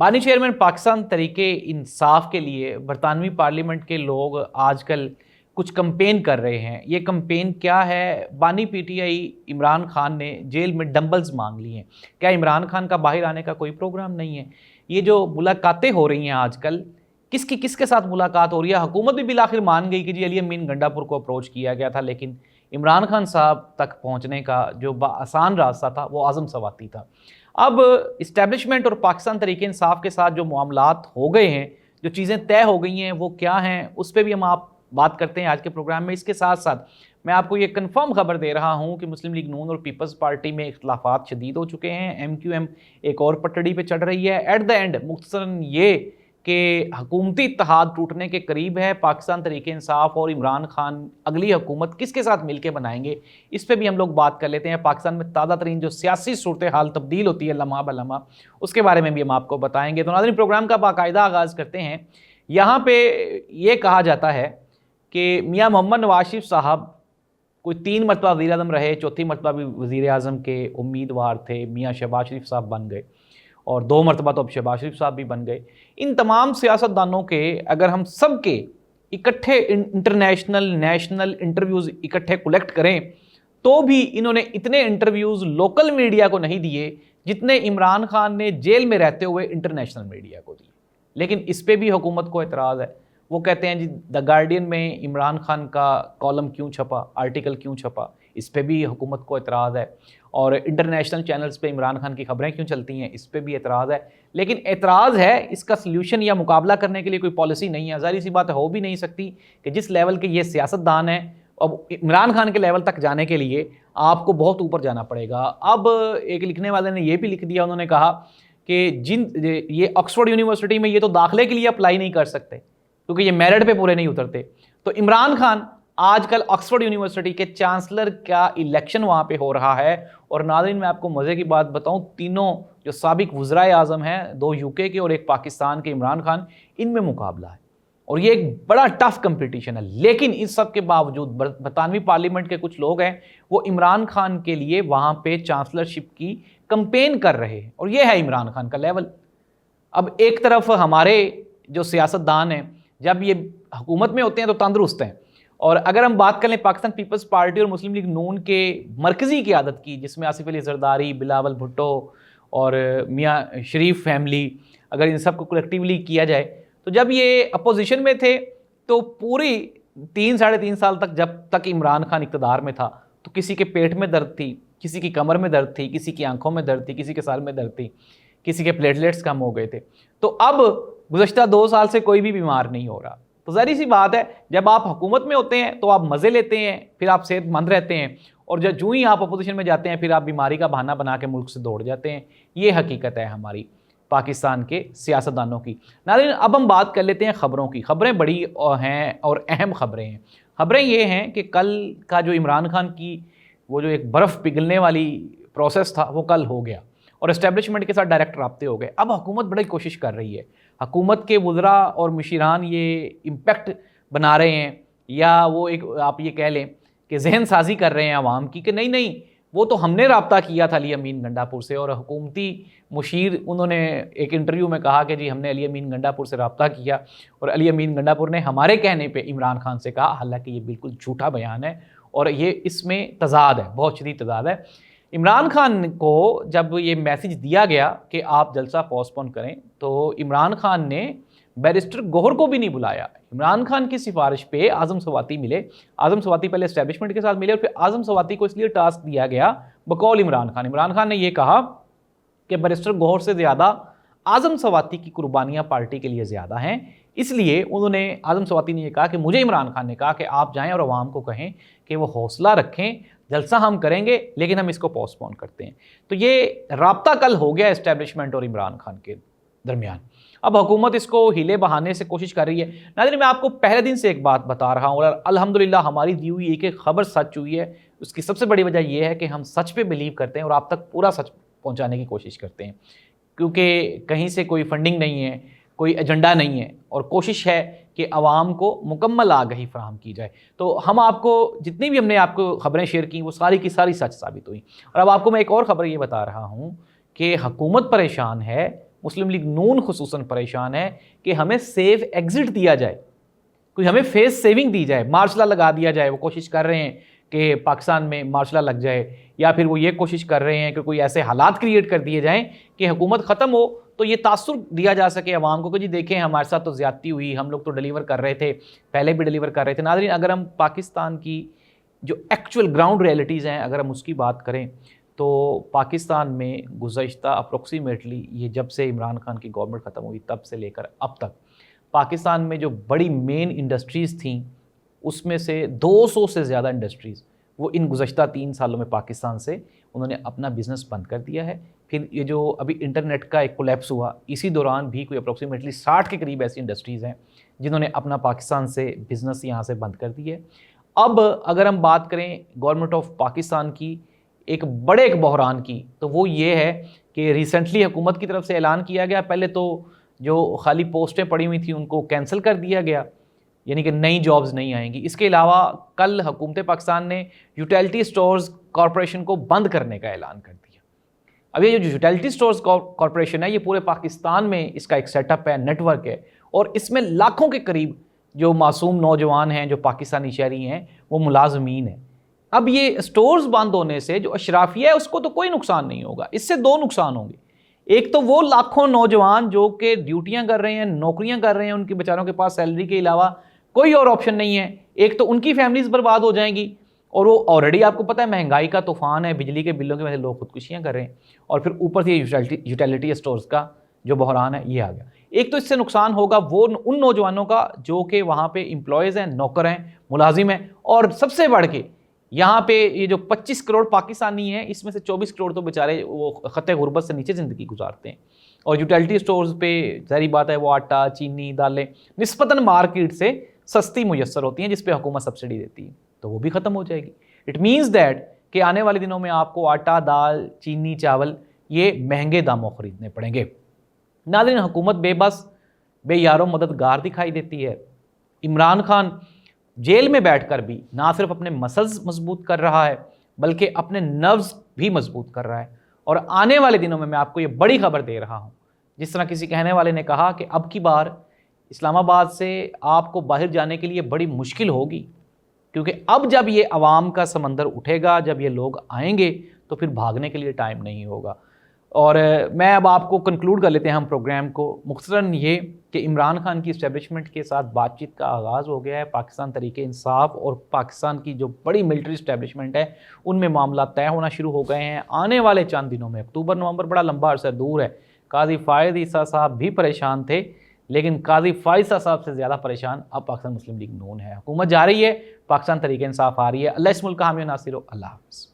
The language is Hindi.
बानी चेयरमैन पाकिस्तान तरीके इंसाफ के लिए बरतानवी पार्लियामेंट के लोग आजकल कुछ कंपेन कर रहे हैं। ये कंपेन क्या है? बानी पीटीआई इमरान खान ने जेल में डंबल्स मांग लिए हैं। क्या इमरान खान का बाहर आने का कोई प्रोग्राम नहीं है? ये जो मुलाकातें हो रही हैं आजकल, किसके साथ मुलाकात हो रही है? हुकूमत भी बिलाखिर मान गई कि जी अली अमीन गंडापुर को अप्रोच किया गया था, लेकिन इमरान खान साहब तक पहुंचने का जो आसान रास्ता था वो आज़म सवाती था। अब इस्टेब्लिशमेंट और पाकिस्तान तरीके इंसाफ के साथ जो मामलात हो गए हैं, जो चीज़ें तय हो गई हैं, वो क्या हैं, उस पर भी हम आप बात करते हैं आज के प्रोग्राम में। इसके साथ साथ मैं आपको ये कंफर्म खबर दे रहा हूँ कि मुस्लिम लीग नून और पीपल्स पार्टी में इख्तलाफात शदीद हो चुके हैं। MQM एक और पटड़ी पे चढ़ रही है। एट द एंड मुख्तसरन ये कि हुकूमती इत्तेहाद टूटने के करीब है। पाकिस्तान तरीके इंसाफ और इमरान खान अगली हुकूमत किसके साथ मिलकर बनाएंगे, इस पर भी हम लोग बात कर लेते हैं। पाकिस्तान में ताज़ा तरीन जो सियासी सूरत हाल तब्दील होती है लम्हा ब लम्हा, उसके बारे में भी हम आपको बताएंगे। तो नाज़रीन, प्रोग्राम का बाकायदा आगाज़ करते हैं। यहाँ पे ये कहा जाता है कि मियाँ मोहम्मद नवाज शरीफ साहब कोई 3 मरतबा वज़ीर आज़म रहे, चौथी मरतबा भी वज़ीर आज़म के उम्मीदवार थे। मियाँ शहबाज शरीफ साहब बन गए और 2 मरतबा तो अब शहबाज शरीफ साहब भी बन गए। इन तमाम सियासतदानों के अगर हम सब के इकट्ठे इंटरनेशनल नेशनल इंटरव्यूज़ इकट्ठे कलेक्ट करें तो भी इन्होंने इतने इंटरव्यूज़ लोकल मीडिया को नहीं दिए जितने इमरान खान ने जेल में रहते हुए इंटरनेशनल मीडिया को दिए। लेकिन इस पर भी हुकूमत को एतराज़ है। वो कहते हैं जी द गार्डियन में इमरान खान का कॉलम क्यों छपा, आर्टिकल क्यों छपा, इस पर भी हुकूमत को एतराज़ है। और इंटरनेशनल चैनल्स पे इमरान खान की खबरें क्यों चलती हैं, इस पर भी एतराज़ है। लेकिन एतराज़ है, इसका सल्यूशन या मुकाबला करने के लिए कोई पॉलिसी नहीं है। ज़ाहिर सी बात हो भी नहीं सकती कि जिस लेवल के ये सियासतदान हैं, अब इमरान खान के लेवल तक जाने के लिए आपको बहुत ऊपर जाना पड़ेगा। अब एक लिखने वाले ने यह भी लिख दिया, उन्होंने कहा कि ये ऑक्सफोर्ड यूनिवर्सिटी में ये तो दाखिले के लिए अप्लाई नहीं कर सकते क्योंकि ये मेरिट पे पूरे नहीं उतरते। तो इमरान खान आजकल ऑक्सफोर्ड यूनिवर्सिटी के चांसलर का इलेक्शन वहाँ पे हो रहा है। और नाज़रीन, मैं आपको मज़े की बात बताऊँ, तीनों जो साबिक वज़राए आज़म हैं, 2 UK के और 1 पाकिस्तान के, इमरान खान, इनमें मुकाबला है और ये एक बड़ा टफ कंपटीशन है। लेकिन इस सब के बावजूद बरतानवी पार्लियामेंट के कुछ लोग हैं, वो इमरान खान के लिए वहाँ पे चांसलरशिप की कंपेन कर रहे हैं और ये है इमरान खान का लेवल। अब एक तरफ हमारे जो सियासतदान हैं जब ये हुकूमत में होते हैं तो तंदुरुस्त हैं, और अगर हम बात करें पाकिस्तान पीपल्स पार्टी और मुस्लिम लीग नून के मरकज़ी क़यादत की, जिसमें आसिफ अली ज़रदारी, बिलावल भुट्टो और मियाँ शरीफ फैमिली, अगर इन सब को कलेक्टिवली किया जाए, तो जब ये अपोजिशन में थे तो पूरी 3 साढ़े 3 साल तक, जब तक इमरान खान इक़्तिदार में था, तो किसी के पेट में दर्द थी, किसी की कमर में दर्द थी, किसी की आंखों में दर्द थी, किसी के सर में दर्द थी, किसी के प्लेटलेट्स कम हो गए थे। तो अब गुज़श्ता 2 साल से कोई भी बीमार नहीं हो रहा। तो ज़ाहिर सी बात है, जब आप हुकूमत में होते हैं तो आप मज़े लेते हैं, फिर आप सेहतमंद रहते हैं, और जब जूँ ही आप अपोजिशन में जाते हैं फिर आप बीमारी का बहाना बना के मुल्क से दौड़ जाते हैं। ये हकीकत है हमारी पाकिस्तान के सियासतदानों की। नाज़रीन, अब हम बात कर लेते हैं ख़बरों की। ख़बरें बड़ी हैं और अहम ख़बरें हैं। ख़बरें ये हैं कि कल का जो इमरान खान की वो जो एक बर्फ़ पिघलने वाली प्रोसेस था वो कल हो गया और इस्टेब्लिशमेंट के साथ डायरेक्ट राब्ते हो गए। अब हुकूमत बड़ी कोशिश कर रही है, हुकूमत के वज़रा और मुशीरान ये इम्पेक्ट बना रहे हैं, या वो एक आप ये कह लें कि जहन साजी कर रहे हैं आवाम की कि नहीं वो तो हमने राब्ता किया था अली अमीन गंडापुर से। और हुकूमती मुशीर, उन्होंने एक इंटरव्यू में कहा कि जी हमने अली अमीन गंडापुर से राब्ता किया और अली अमीन गंडापुर ने हमारे कहने पे इमरान खान से कहा। हालांकि ये बिल्कुल झूठा बयान है और ये इसमें तज़ाद है, बहुत शदीद तज़ाद है। इमरान खान को जब ये मैसेज दिया गया कि आप जलसा पोस्टपोन करें, तो इमरान खान ने बैरिस्टर गौहर को भी नहीं बुलाया। इमरान खान की सिफारिश पे आज़म सवाती मिले। आज़म सवाती पहले एस्टेब्लिशमेंट के साथ मिले और फिर आज़म सवाती को इसलिए टास्क दिया गया बकौल इमरान खान। इमरान खान ने यह कहा कि बैरिस्टर गौहर से ज़्यादा आज़म सवाती की कुर्बानियाँ पार्टी के लिए ज़्यादा हैं, इसलिए उन्होंने, आज़म सवाती ने यह कहा कि मुझे इमरान खान ने कहा कि आप जाएँ और अवाम को कहें कि वो हौसला रखें, जलसा हम करेंगे लेकिन हम इसको पोस्टपोन करते हैं। तो ये राब्ता कल हो गया इस्टेब्लिशमेंट और इमरान खान के दरमियान। अब हुकूमत इसको हीले बहाने से कोशिश कर रही है। नाज़रीन, मैं आपको पहले दिन से एक बात बता रहा हूँ और अल्हम्दुलिल्लाह हमारी दी हुई एक खबर सच हुई है। उसकी सबसे बड़ी वजह यह है कि हम सच पे बिलीव करते हैं और आप तक पूरा सच पहुँचाने की कोशिश करते हैं, क्योंकि कहीं से कोई फंडिंग नहीं है, कोई एजेंडा नहीं है और कोशिश है कि आवाम को मुकम्मल आगाही फराहम की जाए। तो हम आपको जितनी भी हमने आपको खबरें शेयर की वो सारी की सारी सच साबित हुई। और अब आपको मैं एक और ख़बर ये बता रहा हूँ कि हुकूमत परेशान है मुस्लिम लीग नून खुसूसन परेशान है कि हमें सेफ एग्जिट दिया जाए, कोई हमें फेस सेविंग दी जाए, मार्शल लॉ लगा दिया जाए। वो कोशिश कर रहे हैं कि पाकिस्तान में मार्शल लॉ लग जाए, या फिर वो ये कोशिश कर रहे हैं कि कोई ऐसे हालात क्रिएट कर दिए जाएं कि हुकूमत ख़त्म हो तो ये तासुर दिया जा सके अवाम को कि जी देखें हमारे साथ तो ज़्यादती हुई, हम लोग तो डिलीवर कर रहे थे, पहले भी डिलीवर कर रहे थे। नाज़रीन, अगर हम पाकिस्तान की जो एक्चुअल ग्राउंड रियलिटीज़ हैं अगर हम उसकी बात करें तो पाकिस्तान में गुज़श्ता अप्रोक्सीमेटली ये जब से इमरान खान की गवर्नमेंट ख़त्म हुई तब से लेकर अब तक पाकिस्तान में जो बड़ी मेन इंडस्ट्रीज़ थीं उसमें से 200 से ज़्यादा इंडस्ट्रीज़ वो इन गुज़श्ता 3 सालों में पाकिस्तान से उन्होंने अपना बिज़नेस बंद कर दिया है। फिर ये जो अभी इंटरनेट का एक कोलैप्स हुआ, इसी दौरान भी कोई अप्रोक्सीमेटली 60 के करीब ऐसी इंडस्ट्रीज़ हैं जिन्होंने अपना पाकिस्तान से बिज़नेस यहाँ से बंद कर दिया है। अब अगर हम बात करें गवर्नमेंट ऑफ पाकिस्तान की एक बहरान की, तो वो ये है कि रिसेंटली हुकूमत की तरफ से ऐलान किया गया, पहले तो जो खाली पोस्टें पड़ी हुई थी उनको कैंसिल कर दिया गया, यानी कि नई जॉब्स नहीं आएंगी। इसके अलावा कल हुकूमत पाकिस्तान ने यूटिलिटी स्टोर्स कॉरपोरेशन को बंद करने का ऐलान कर दिया। अब ये जो यूटिलिटी स्टोर्स कॉरपोरेशन है ये पूरे पाकिस्तान में इसका एक सेटअप है, नेटवर्क है, और इसमें लाखों के करीब जो मासूम नौजवान हैं, जो पाकिस्तानी शहरी हैं, वो मुलाजमीन हैं। अब ये स्टोर्स बंद होने से जो अशराफिया है उसको तो कोई नुकसान नहीं होगा, इससे 2 नुकसान होंगे। एक तो वो लाखों नौजवान जो कि ड्यूटियां कर रहे हैं, नौकरियां कर रहे हैं, उनके बेचारों के पास सैलरी के अलावा कोई और ऑप्शन नहीं है, एक तो उनकी फैमिलीज बर्बाद हो जाएंगी, और वो ऑलरेडी आपको पता है महंगाई का तूफान है, बिजली के बिलों की वजह से लोग खुदकुशियां कर रहे हैं, और फिर ऊपर से यूटिलिटी स्टोर्स का जो बहरान है ये आ गया। एक तो इससे नुकसान होगा वो उन नौजवानों का जो कि वहाँ पे एम्प्लॉयज़ हैं, नौकर हैं, मुलाजिम हैं, और सबसे बढ़ के यहाँ पे ये जो 25 करोड़ पाकिस्तानी हैं इसमें से 24 करोड़ तो बेचारे वो ख़त्े गुर्बत से नीचे ज़िंदगी गुजारते हैं, और यूटिलिटी स्टोर्स पे ज़ाहिर बात है वो आटा, चीनी, दालें निस्बतन मार्केट से सस्ती मुयस्सर होती हैं जिस पे हुकूमत सब्सिडी देती है, तो वो भी ख़त्म हो जाएगी। इट मीन्स दैट कि आने वाले दिनों में आपको आटा, दाल, चीनी, चावल ये महंगे दामों ख़रीदने पड़ेंगे। नाज़रीन, हुकूमत बेबस, बेयारो मददगार दिखाई देती है। इमरान खान जेल में बैठकर भी ना सिर्फ अपने मसल्स मजबूत कर रहा है बल्कि अपने नर्व्स भी मजबूत कर रहा है, और आने वाले दिनों में मैं आपको ये बड़ी खबर दे रहा हूँ। जिस तरह किसी कहने वाले ने कहा कि अब की बार इस्लामाबाद से आपको बाहर जाने के लिए बड़ी मुश्किल होगी, क्योंकि अब जब ये अवाम का समंदर उठेगा, जब ये लोग आएंगे तो फिर भागने के लिए टाइम नहीं होगा। और मैं अब आपको कंक्लूड कर लेते हैं हम प्रोग्राम को। मुख्तसरन ये कि इमरान खान की इस्टेब्लिशमेंट के साथ बातचीत का आगाज़ हो गया है। पाकिस्तान तरीके इंसाफ और पाकिस्तान की जो बड़ी मिलिट्री इस्टेब्लिशमेंट है उनमें मामला तय होना शुरू हो गए हैं। आने वाले चंद दिनों में, अक्टूबर नवंबर बड़ा लंबा अरसा दूर है, काजी फ़ायद ईसा साहब भी परेशान थे, लेकिन काजी फ़ायद ईसा साहब से ज़्यादा परेशान अब पाकिस्तान मुस्लिम लीग नून है। हुकूमत जा रही है, पाकिस्तान तरीके इंसाफ आ रही है। अल्लाह इस मुल्क का हामी नासिर हो। अल्लाह हाफ़िज़।